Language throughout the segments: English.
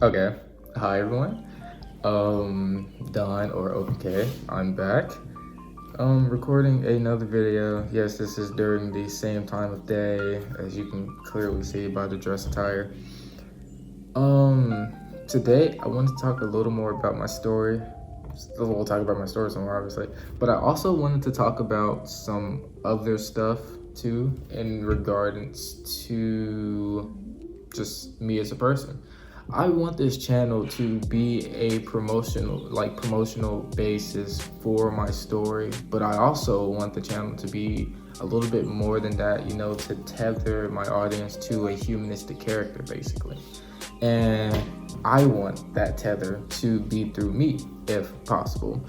Okay. Hi everyone. Don or OPK. I'm back. Recording another video. Yes, this is during the same time of day, as you can clearly see by the dress attire. Today I want to talk a little more about my story. We'll talk about my story some more, obviously. But I also wanted to talk about some other stuff too, in regards to just me as a person. I want this channel to be a promotional basis for my story, but I also want the channel to be a little bit more than that, to tether my audience to a humanistic character, basically. And I want that tether to be through me, if possible.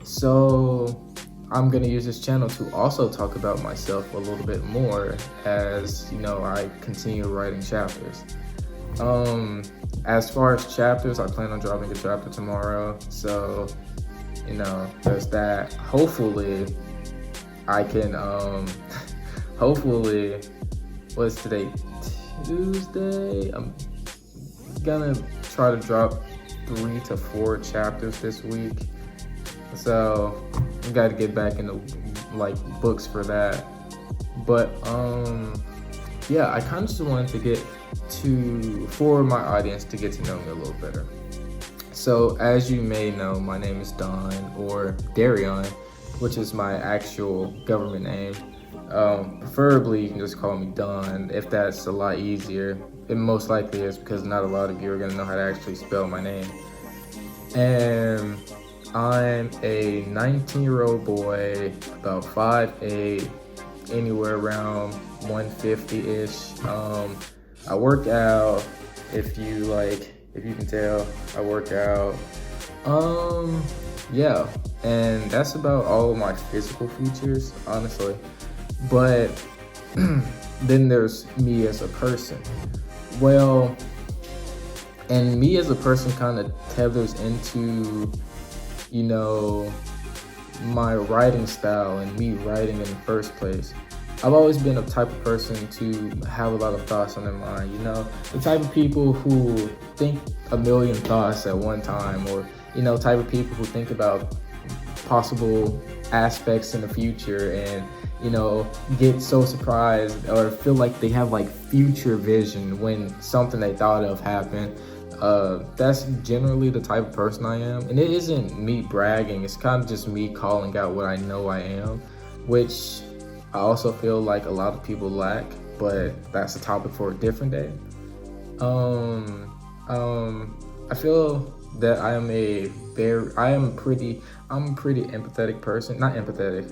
So I'm gonna use this channel to also talk about myself a little bit more as, I continue writing chapters. As far as chapters, I plan on dropping a chapter tomorrow. So, there's that. Hopefully, I can, hopefully, what's today? Tuesday? I'm gonna try to drop 3 to 4 chapters this week. So, I gotta get back into, books for that. But, yeah, I kind of just wanted to get for my audience to get to know me a little better. So as you may know, my name is Don, or Darion, which is my actual government name. Preferably you can just call me Don if that's a lot easier. It most likely is, because not a lot of you are gonna know how to actually spell my name. And I'm a 19-year-old boy, about 5'8", anywhere around 150-ish. I work out, if you can tell, I work out. Yeah, and that's about all of my physical features, honestly. But then there's me as a person. Well, and me as a person kind of tethers into, my writing style and me writing in the first place. I've always been a type of person to have a lot of thoughts on their mind, the type of people who think a million thoughts at one time, or, type of people who think about possible aspects in the future and, get so surprised or feel like they have future vision when something they thought of happened. That's generally the type of person I am. And it isn't me bragging, it's kind of just me calling out what I know I am, which I also feel like a lot of people lack, but that's a topic for a different day. I feel that I'm a pretty empathetic person. Not empathetic,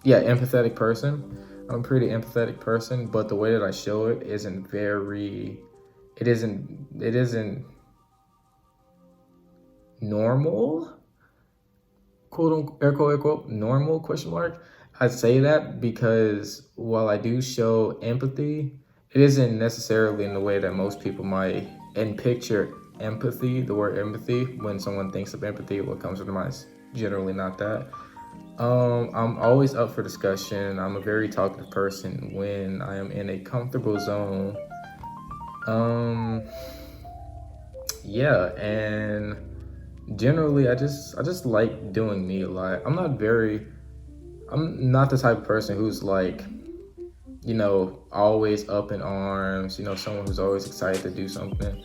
empathetic person. I'm a pretty empathetic person, but the way that I show it isn't normal, quote unquote, air quote, normal, question mark. I say that because while I do show empathy, it isn't necessarily in the way that most people might. And picture empathy, the word empathy, when someone thinks of empathy, what comes to their mind is generally not that. I'm always up for discussion. I'm a very talkative person when I am in a comfortable zone. Yeah, and generally I just like doing me a lot. I'm not the type of person who's always up in arms, someone who's always excited to do something.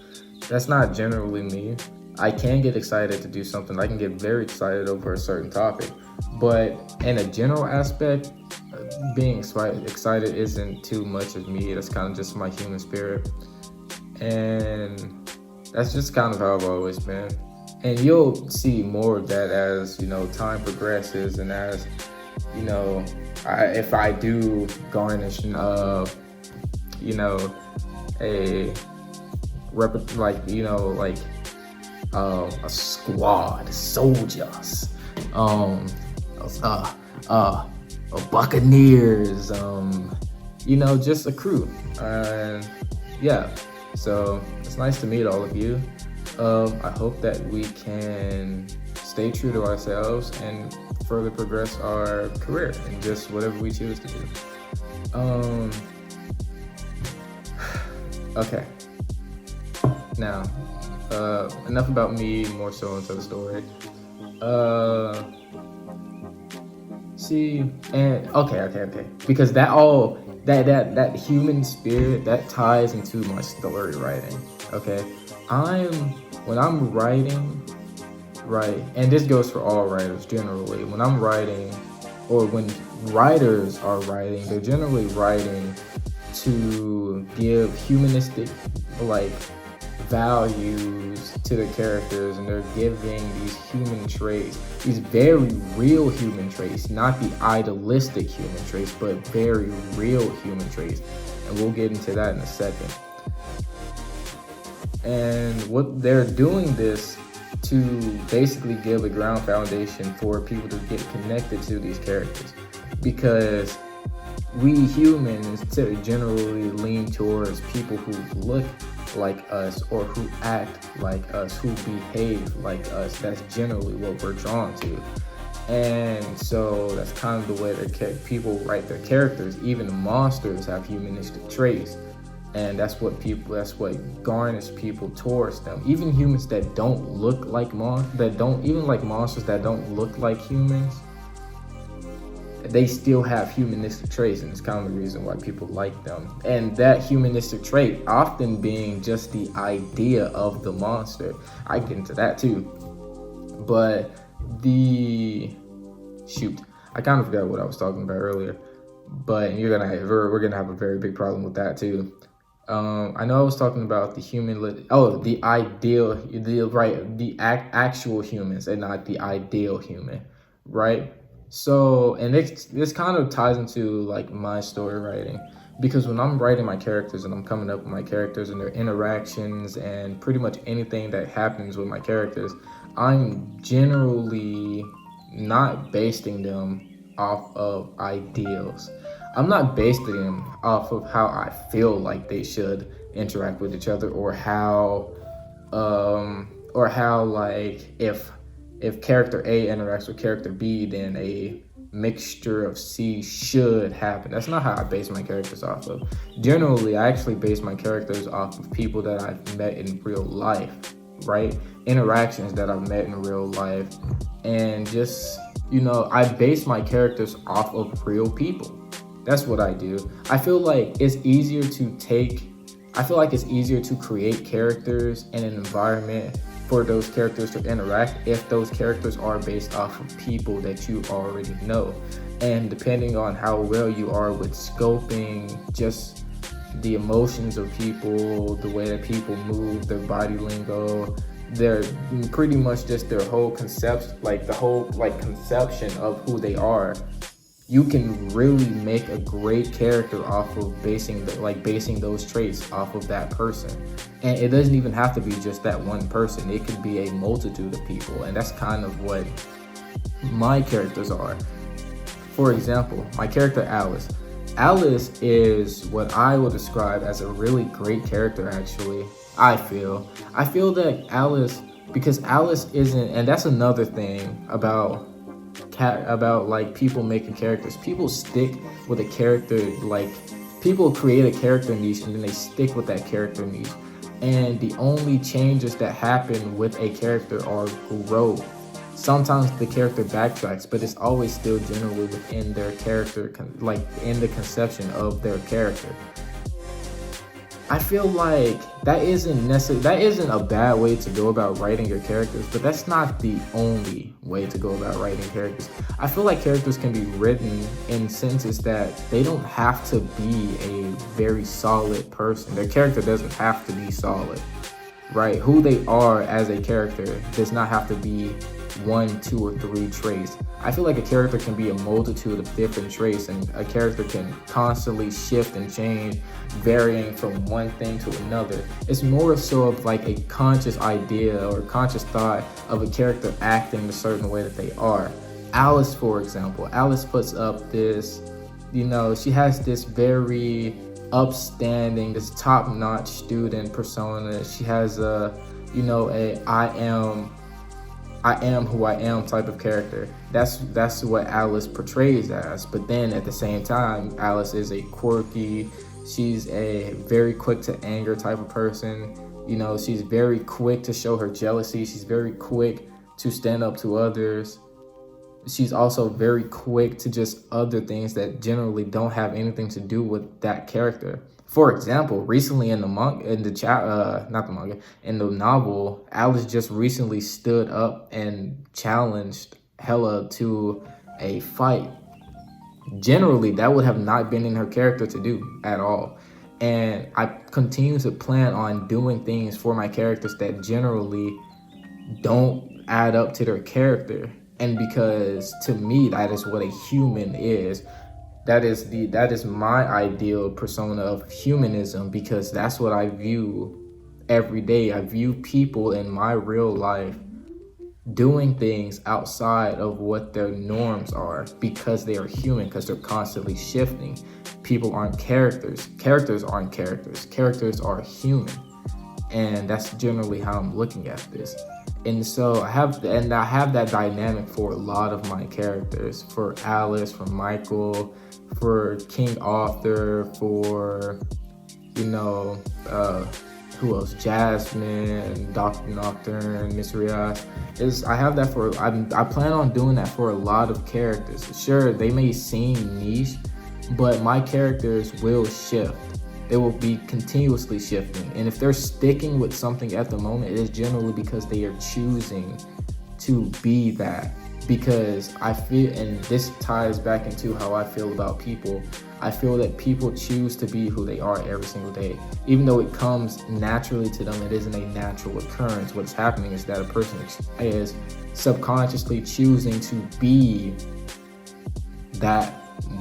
That's not generally me. I can get excited to do something. I can get very excited over a certain topic. But in a general aspect, being excited isn't too much of me. That's kind of just my human spirit. And that's just kind of how I've always been. And you'll see more of that as, time progresses and as, if I do garnish, a squad, soldiers, buccaneers, just a crew. And yeah, so it's nice to meet all of you. I hope that we can stay true to ourselves and further progress our career and just whatever we choose to do. Okay. Now, Enough about me, more so into the story. Uh, See, and okay. Because that human spirit that ties into my story writing. Okay, I'm when I'm writing, right, and this goes for all writers generally. When I'm writing, or when writers are writing, they're generally writing to give humanistic, like, values to the characters, and they're giving these human traits, these very real human traits, not the idealistic human traits, but very real human traits. And we'll get into that in a second. And what they're doing this to basically give a ground foundation for people to get connected to these characters, because we humans generally lean towards people who look like us, or who act like us, who behave like us. That's generally what we're drawn to. And so that's kind of the way that people write their characters. Even the monsters have humanistic traits, and that's what garners people towards them. Even humans that don't look like monsters that don't look like humans, they still have humanistic traits, and it's kind of the reason why people like them. And that humanistic trait often being just the idea of the monster. I get into that too. But I kind of forgot what I was talking about earlier. But we're gonna have a very big problem with that too. I know I was talking about the actual humans, and not the ideal human, right? So, and this kind of ties into like my story writing, because when I'm writing my characters and I'm coming up with my characters and their interactions and pretty much anything that happens with my characters, I'm generally not basing them off of ideals. I'm not basing them off of how I feel like they should interact with each other, or how like if character A interacts with character B, then a mixture of C should happen. That's not how I base my characters off of. Generally, I actually base my characters off of people that I've met in real life, right? Interactions that I've met in real life. And just, I base my characters off of real people. That's what I do. I feel like it's easier to create characters in an environment for those characters to interact if those characters are based off of people that you already know. And depending on how well you are with scoping just the emotions of people, the way that people move, their body lingo, they're pretty much just their whole concept, like the whole conception of who they are, you can really make a great character off of basing those traits off of that person. And it doesn't even have to be just that one person. It could be a multitude of people, and that's kind of what my characters are. For example, my character Alice. Alice is what I would describe as a really great character, actually. I feel that Alice, because Alice isn't, and that's another thing about like people making characters. People stick with a character, like people create a character niche and then they stick with that character niche. And the only changes that happen with a character are growth. Sometimes the character backtracks, but it's always still generally within their character, like in the conception of their character. I feel like that isn't a bad way to go about writing your characters, but that's not the only way to go about writing characters. I feel like characters can be written in senses that they don't have to be a very solid person. Their character doesn't have to be solid, right? Who they are as a character does not have to be 1, 2, or 3 traits. I feel like a character can be a multitude of different traits, and a character can constantly shift and change, varying from one thing to another. It's more so of like a conscious idea or conscious thought of a character acting a certain way that they are. Alice, for example, Alice puts up this, she has this very upstanding, this top-notch student persona. She has I am who I am type of character. That's what Alice portrays as. But then at the same time, Alice is a quirky, she's a very quick to anger type of person. You know, she's very quick to show her jealousy. She's very quick to stand up to others. She's also very quick to just other things that generally don't have anything to do with that character. For example, recently in the novel, Alice just recently stood up and challenged Hella to a fight. Generally, that would have not been in her character to do at all. And I continue to plan on doing things for my characters that generally don't add up to their character. And because to me, that is what a human is. That is my ideal persona of humanism, because that's what I view every day. I view people in my real life doing things outside of what their norms are, because they are human, because they're constantly shifting. People aren't characters. Characters aren't characters. Characters are human. And that's generally how I'm looking at this. And so I have that dynamic for a lot of my characters, for Alice, for Michael, for King Arthur, for, you know, who else? Jasmine, Dr. Nocturne, Miss Riaz. I plan on doing that for a lot of characters. Sure, they may seem niche, but my characters will shift. They will be continuously shifting. And if they're sticking with something at the moment, it is generally because they are choosing to be that. Because I feel, and this ties back into how I feel about people, I feel that people choose to be who they are every single day. Even though it comes naturally to them, it isn't a natural occurrence. What's happening is that a person is subconsciously choosing to be that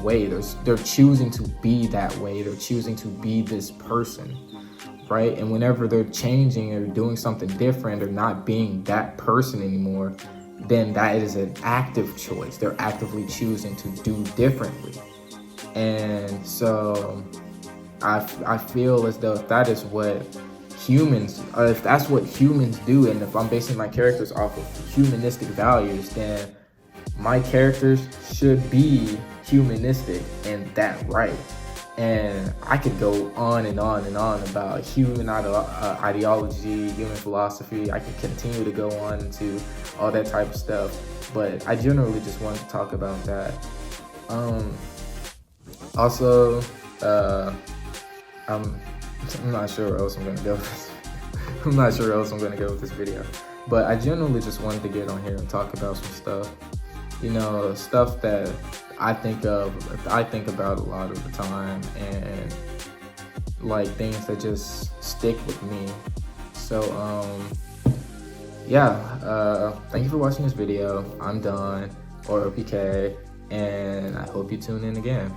way. They're choosing to be that way. They're choosing to be this person, right? And whenever they're changing or doing something different or not being that person anymore, then that is an active choice. They're actively choosing to do differently. And so I feel as though if that is what humans, or if that's what humans do, and if I'm basing my characters off of humanistic values, then my characters should be humanistic and that right. And I could go on and on and on about human ideology, human philosophy. I could continue to go on into all that type of stuff, but I generally just wanted to talk about that. Also, I'm not sure where else I'm gonna go with this. I'm not sure where else I'm gonna go with this video, but I generally just wanted to get on here and talk about some stuff. You know, stuff that I think about a lot of the time, and like things that just stick with me. So thank you for watching this video. I'm done, or OPK, and I hope you tune in again.